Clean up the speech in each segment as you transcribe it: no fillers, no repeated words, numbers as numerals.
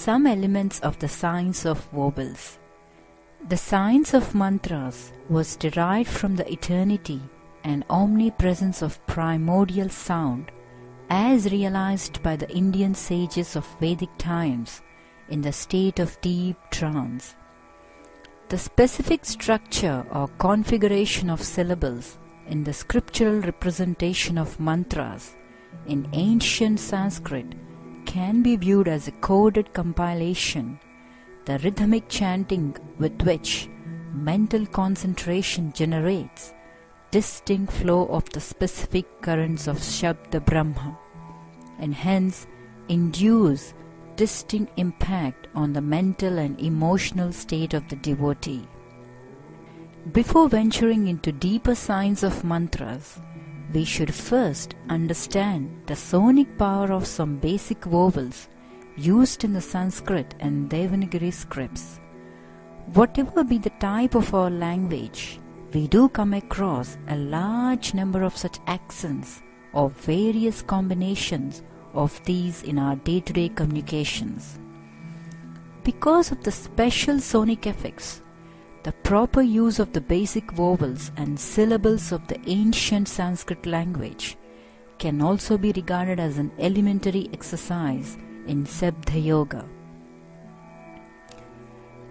Some elements of the science of vowels. The science of mantras was derived from the eternity and omnipresence of primordial sound as realized by the Indian sages of Vedic times in the state of deep trance. The specific structure or configuration of syllables in the scriptural representation of mantras in ancient Sanskrit can be viewed as a coded compilation, the rhythmic chanting with which mental concentration generates distinct flow of the specific currents of Shabda Brahma, and hence induce distinct impact on the mental and emotional state of the devotee. Before venturing into deeper science of mantras, we should first understand the sonic power of some basic vowels used in the Sanskrit and Devanagari scripts. Whatever be the type of our language, we do come across a large number of such accents or various combinations of these in our day-to-day communications. Because of the special sonic effects, the proper use of the basic vowels and syllables of the ancient Sanskrit language can also be regarded as an elementary exercise in Sabda Yoga.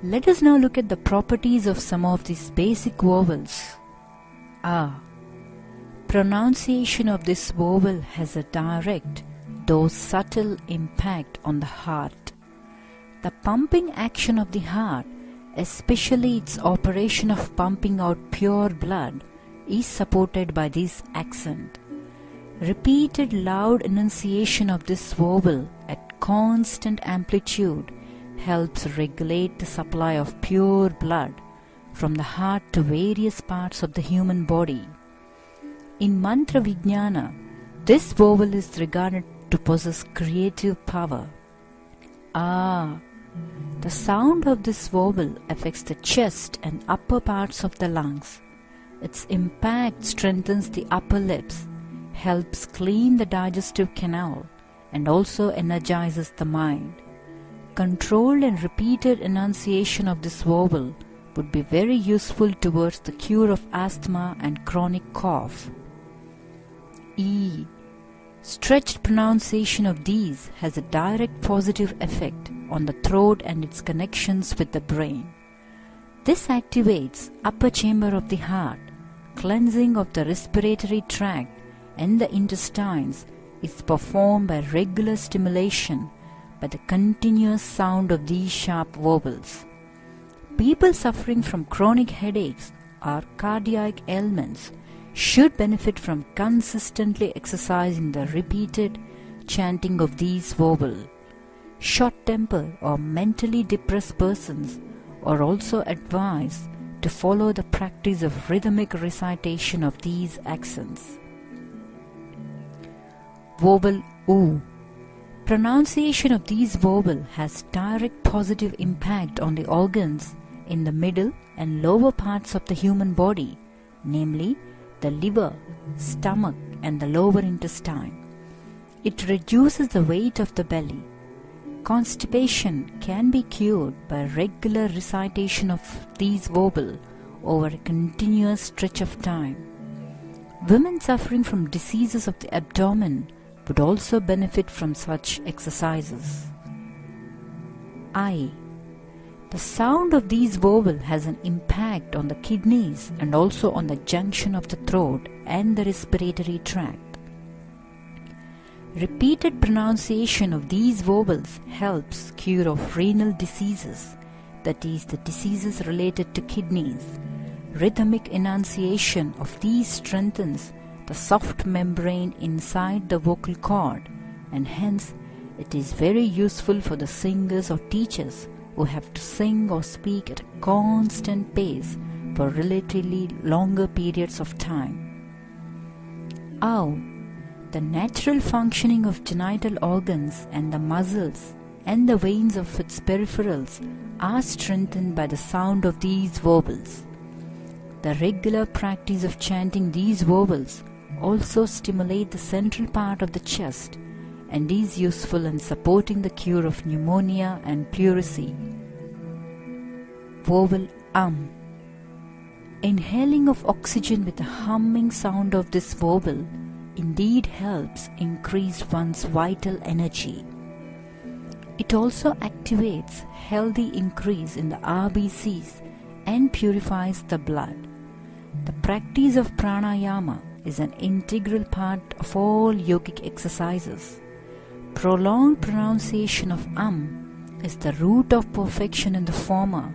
Let us now look at the properties of some of these basic vowels. Pronunciation of this vowel has a direct, though subtle, impact on the heart. The pumping action of the heart, especially its operation of pumping out pure blood, is supported by this accent. Repeated loud enunciation of this vowel at constant amplitude helps regulate the supply of pure blood from the heart to various parts of the human body. In Mantra Vijnana, this vowel is regarded to possess creative power. The sound of this vowel affects the chest and upper parts of the lungs. Its impact strengthens the upper lips, helps clean the digestive canal, and also energizes the mind. Controlled and repeated enunciation of this vowel would be very useful towards the cure of asthma and chronic cough. Stretched pronunciation of these has a direct positive effect on the throat and its connections with the brain. This activates upper chamber of the heart. Cleansing of the respiratory tract and the intestines is performed by regular stimulation by the continuous sound of these sharp vowels. People suffering from chronic headaches or cardiac ailments should benefit from consistently exercising the repeated chanting of these vowels. Short-tempered or mentally depressed persons are also advised to follow the practice of rhythmic recitation of these accents. Vowel U. Pronunciation of these vowels has direct positive impact on the organs in the middle and lower parts of the human body, namely the liver, stomach, and the lower intestine. It reduces the weight of the belly. Constipation can be cured by regular recitation of these vowels over a continuous stretch of time. Women suffering from diseases of the abdomen would also benefit from such exercises. I. The sound of these vowels has an impact on the kidneys and also on the junction of the throat and the respiratory tract. Repeated pronunciation of these vowels helps cure of renal diseases, that is, the diseases related to kidneys. Rhythmic enunciation of these strengthens the soft membrane inside the vocal cord, and hence it is very useful for the singers or teachers who have to sing or speak at a constant pace for relatively longer periods of time. The natural functioning of genital organs and the muscles and the veins of its peripherals are strengthened by the sound of these vowels. The regular practice of chanting these vowels also stimulate the central part of the chest and is useful in supporting the cure of pneumonia and pleurisy. Vowel Inhaling of oxygen with the humming sound of this vowel indeed helps increase one's vital energy. It also activates healthy increase in the RBCs and purifies the blood. The practice of pranayama is an integral part of all yogic exercises. Prolonged pronunciation of is the root of perfection in the former,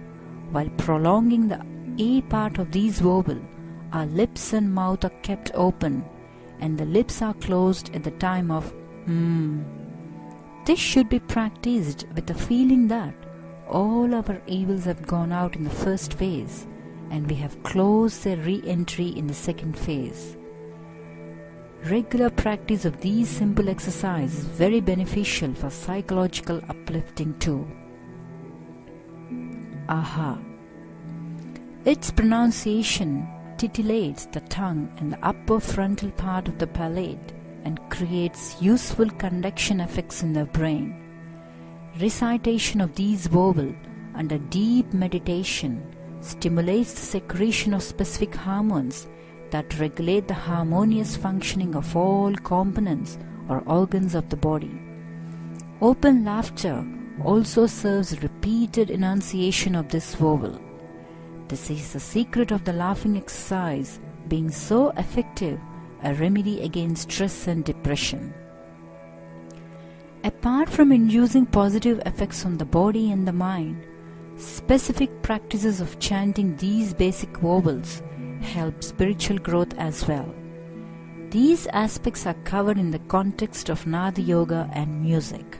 while prolonging the A part of these vowels, our lips and mouth are kept open and the lips are closed at the time of This should be practiced with the feeling that all our evils have gone out in the first phase and we have closed their re-entry in the second phase. Regular practice of these simple exercises is very beneficial for psychological uplifting too. Aha. Its pronunciation titillates the tongue and the upper frontal part of the palate and creates useful conduction effects in the brain. Recitation of these vowels under deep meditation stimulates the secretion of specific hormones that regulate the harmonious functioning of all components or organs of the body. Open laughter also serves repeated enunciation of this vowel. This is the secret of the laughing exercise being so effective, a remedy against stress and depression. Apart from inducing positive effects on the body and the mind, specific practices of chanting these basic vowels help spiritual growth as well. These aspects are covered in the context of Nada Yoga and music.